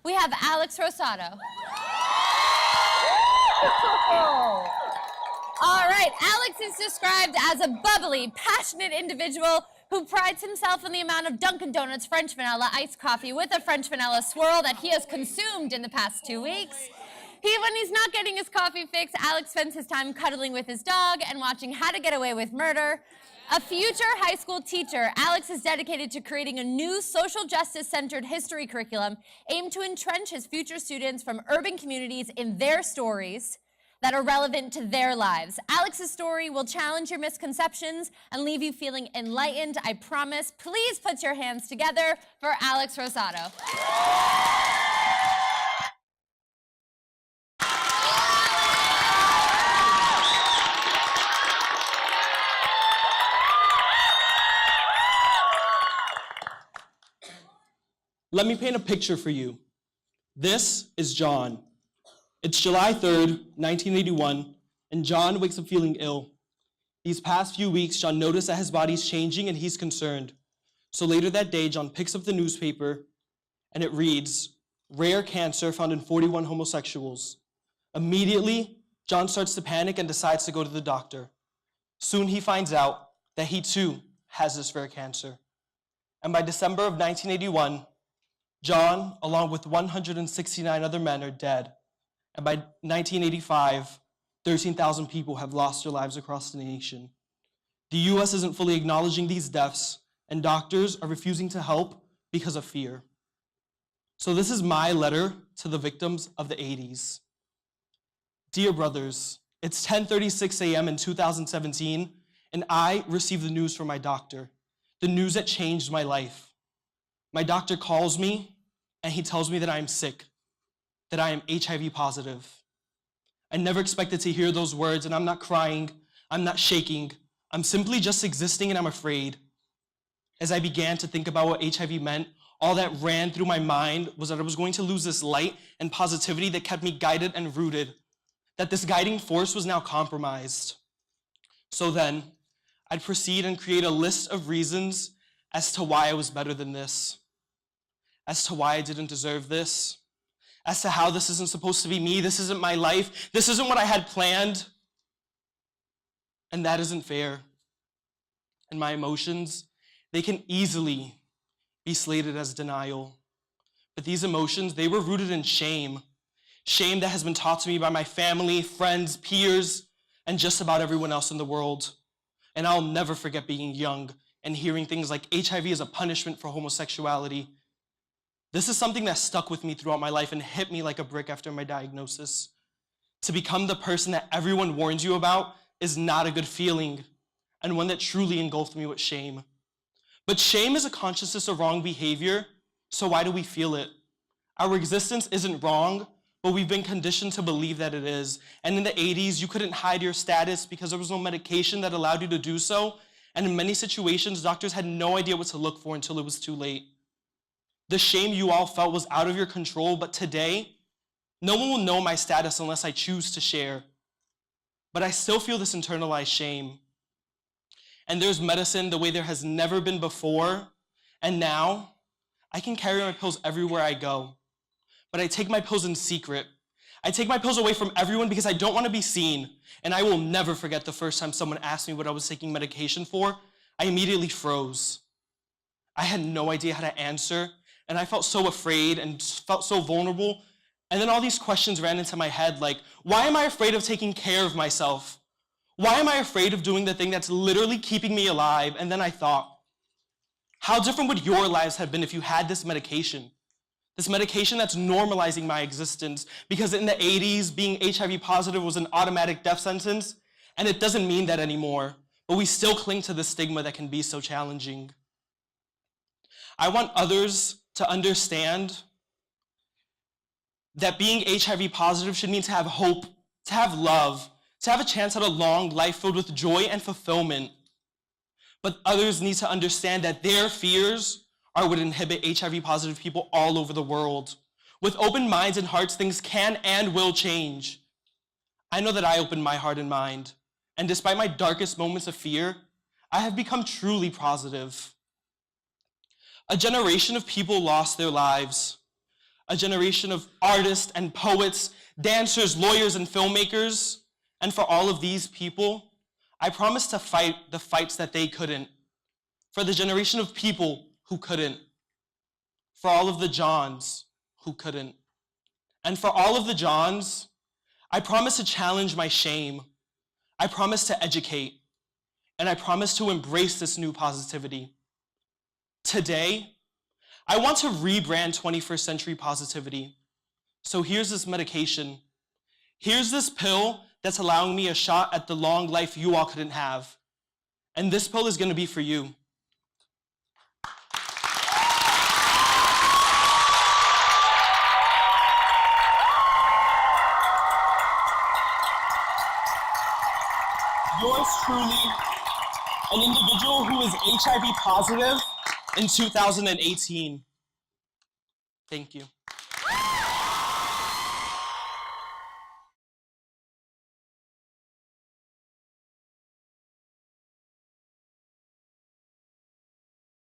we have Alex Rosado. All right, Alex is described as a bubbly, passionate individual who prides himself on the amount of Dunkin' Donuts French vanilla iced coffee with a French vanilla swirl that he has consumed in the past 2 weeks. When he's not getting his coffee fix, Alex spends his time cuddling with his dog and watching How to Get Away with Murder. A future high school teacher, Alex is dedicated to creating a new social justice-centered history curriculum aimed to entrench his future students from urban communities in their stories that are relevant to their lives. Alex's story will challenge your misconceptions and leave you feeling enlightened, I promise. Please put your hands together for Alex Rosado. Let me paint a picture for you. This is John. It's July 3rd, 1981, and John wakes up feeling ill. These past few weeks, John noticed that his body's changing and he's concerned. So later that day, John picks up the newspaper and it reads, "Rare cancer found in 41 homosexuals." Immediately, John starts to panic and decides to go to the doctor. Soon he finds out that he too has this rare cancer. And by December of 1981, John, along with 169 other men, are dead. And by 1985, 13,000 people have lost their lives across the nation. The US isn't fully acknowledging these deaths, and doctors are refusing to help because of fear. So this is my letter to the victims of the 80s. Dear brothers, it's 10:36 a.m. in 2017, and I received the news from my doctor, the news that changed my life. My doctor calls me, and he tells me that I am sick, that I am HIV positive. I never expected to hear those words, and I'm not crying, I'm not shaking. I'm simply just existing, and I'm afraid. As I began to think about what HIV meant, all that ran through my mind was that I was going to lose this light and positivity that kept me guided and rooted, that this guiding force was now compromised. So then, I'd proceed and create a list of reasons as to why I was better than this, as to why I didn't deserve this, as to how this isn't supposed to be me, this isn't my life, this isn't what I had planned, and that isn't fair. And my emotions, they can easily be slated as denial. But these emotions, they were rooted in shame. Shame that has been taught to me by my family, friends, peers, and just about everyone else in the world. And I'll never forget being young and hearing things like HIV is a punishment for homosexuality. This is something that stuck with me throughout my life and hit me like a brick after my diagnosis. To become the person that everyone warns you about is not a good feeling, and one that truly engulfed me with shame. But shame is a consciousness of wrong behavior, so why do we feel it? Our existence isn't wrong, but we've been conditioned to believe that it is. And in the 80s, you couldn't hide your status because there was no medication that allowed you to do so. And in many situations, doctors had no idea what to look for until it was too late. The shame you all felt was out of your control, but today, no one will know my status unless I choose to share. But I still feel this internalized shame. And there's medicine the way there has never been before, and now I can carry my pills everywhere I go. But I take my pills in secret. I take my pills away from everyone because I don't want to be seen. And I will never forget the first time someone asked me what I was taking medication for. I immediately froze. I had no idea how to answer, and I felt so afraid and felt so vulnerable. And then all these questions ran into my head like, why am I afraid of taking care of myself? Why am I afraid of doing the thing that's literally keeping me alive? And then I thought, how different would your lives have been if you had this medication? This medication that's normalizing my existence, because in the 80s, being HIV positive was an automatic death sentence, and it doesn't mean that anymore, but we still cling to the stigma that can be so challenging. I want others to understand that being HIV positive should mean to have hope, to have love, to have a chance at a long life filled with joy and fulfillment. But others need to understand that their fears are what inhibit HIV positive people all over the world. With open minds and hearts, things can and will change. I know that I opened my heart and mind, and despite my darkest moments of fear, I have become truly positive. A generation of people lost their lives. a generation of artists and poets, dancers, lawyers, and filmmakers. And for all of these people, I promise to fight the fights that they couldn't. For the generation of people who couldn't. For all of the Johns who couldn't. And for all of the Johns, I promise to challenge my shame. I promise to educate. And I promise to embrace this new positivity. Today, I want to rebrand 21st century positivity. So here's this medication. Here's this pill that's allowing me a shot at the long life you all couldn't have. And this pill is going to be for you. Yours truly, an individual who was HIV positive in 2018. Thank you.